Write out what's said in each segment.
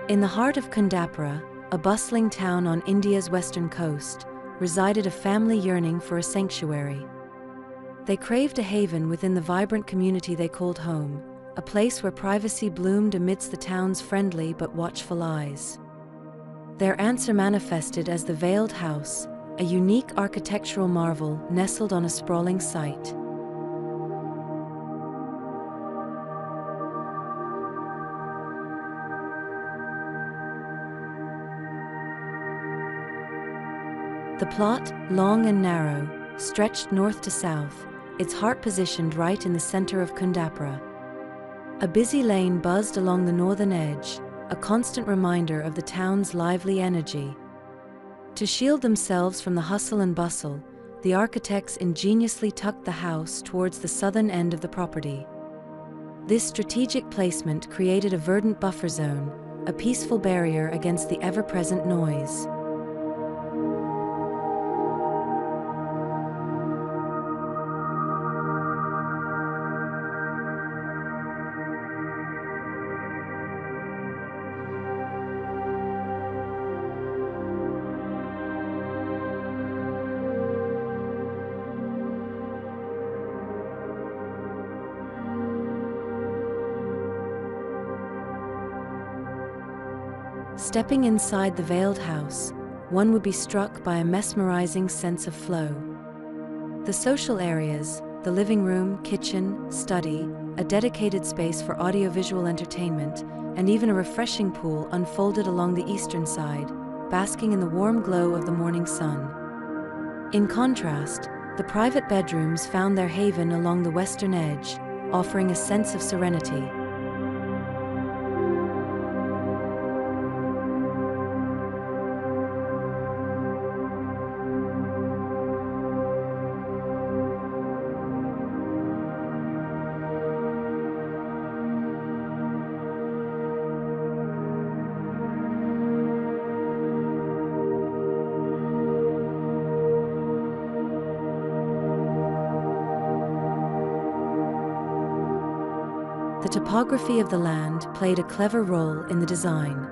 In the heart of Kundapura, a bustling town on India's western coast, resided a family yearning for a sanctuary. They craved a haven within the vibrant community they called home, a place where privacy bloomed amidst the town's friendly but watchful eyes. Their answer manifested as the Veiled House, a unique architectural marvel nestled on a sprawling site. The plot, long and narrow, stretched north to south, its heart positioned right in the center of Kundapura. A busy lane buzzed along the northern edge, a constant reminder of the town's lively energy. To shield themselves from the hustle and bustle, the architects ingeniously tucked the house towards the southern end of the property. This strategic placement created a verdant buffer zone, a peaceful barrier against the ever-present noise. Stepping inside the Veiled House, one would be struck by a mesmerizing sense of flow. The social areas, the living room, kitchen, study, a dedicated space for audiovisual entertainment, and even a refreshing pool unfolded along the eastern side, basking in the warm glow of the morning sun. In contrast, the private bedrooms found their haven along the western edge, offering a sense of serenity. The topography of the land played a clever role in the design.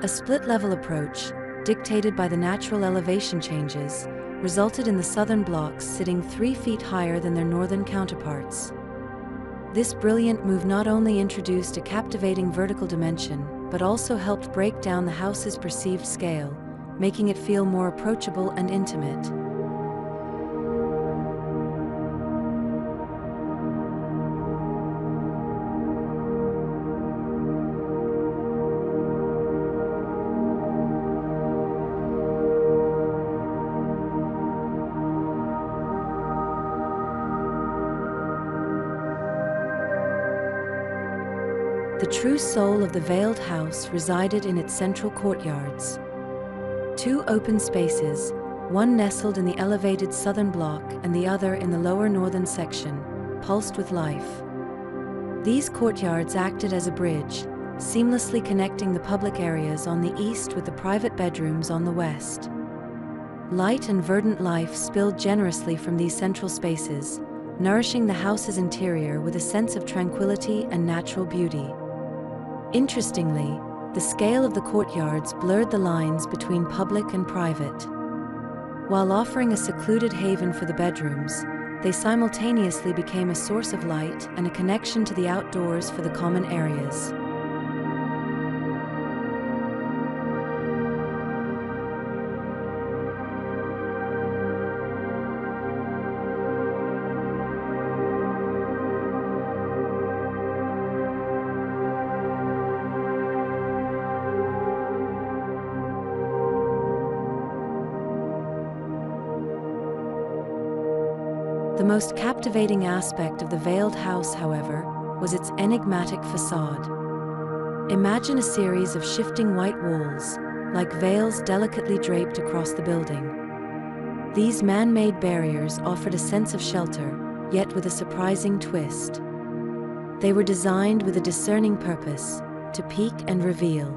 A split-level approach, dictated by the natural elevation changes, resulted in the southern blocks sitting 3 feet higher than their northern counterparts. This brilliant move not only introduced a captivating vertical dimension, but also helped break down the house's perceived scale, making it feel more approachable and intimate. The true soul of the Veiled House resided in its central courtyards. 2 open spaces, one nestled in the elevated southern block and the other in the lower northern section, pulsed with life. These courtyards acted as a bridge, seamlessly connecting the public areas on the east with the private bedrooms on the west. Light and verdant life spilled generously from these central spaces, nourishing the house's interior with a sense of tranquility and natural beauty. Interestingly, the scale of the courtyards blurred the lines between public and private. While offering a secluded haven for the bedrooms, they simultaneously became a source of light and a connection to the outdoors for the common areas. The most captivating aspect of the Veiled House, however, was its enigmatic facade. Imagine a series of shifting white walls, like veils delicately draped across the building. These man-made barriers offered a sense of shelter, yet with a surprising twist. They were designed with a discerning purpose, to peek and reveal.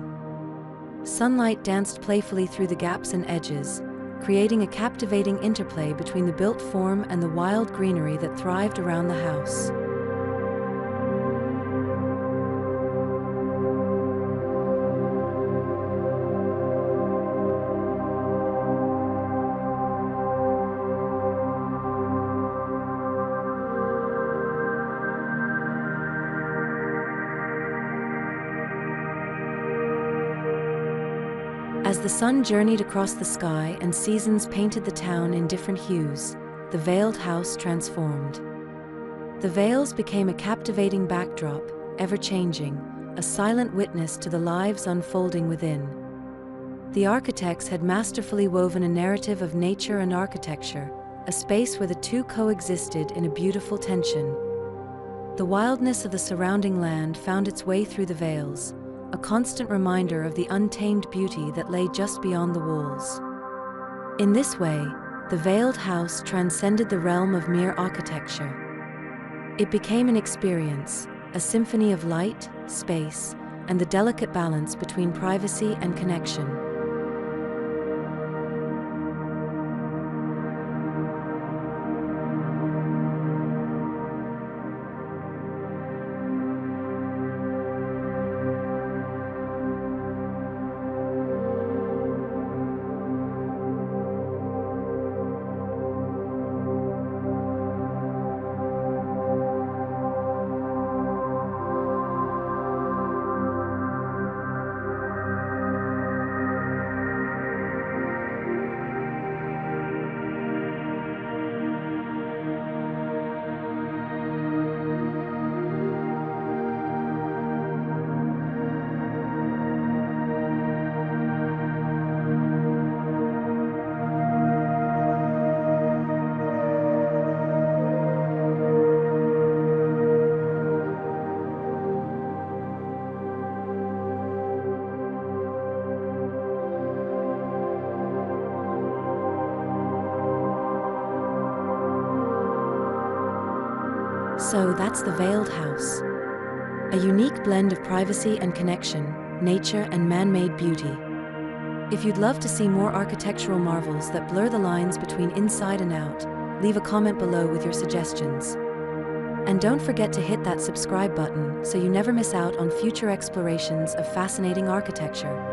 Sunlight danced playfully through the gaps and edges, creating a captivating interplay between the built form and the wild greenery that thrived around the house. As the sun journeyed across the sky and seasons painted the town in different hues, the veiled house transformed. The veils became a captivating backdrop, ever-changing, a silent witness to the lives unfolding within. The architects had masterfully woven a narrative of nature and architecture, a space where the two coexisted in a beautiful tension. The wildness of the surrounding land found its way through the veils, a constant reminder of the untamed beauty that lay just beyond the walls. In this way, the veiled house transcended the realm of mere architecture. It became an experience, a symphony of light, space, and the delicate balance between privacy and connection. So that's the veiled house. A unique blend of privacy and connection, nature and man-made beauty. If you'd love to see more architectural marvels that blur the lines between inside and out, leave a comment below with your suggestions. And don't forget to hit that subscribe button so you never miss out on future explorations of fascinating architecture.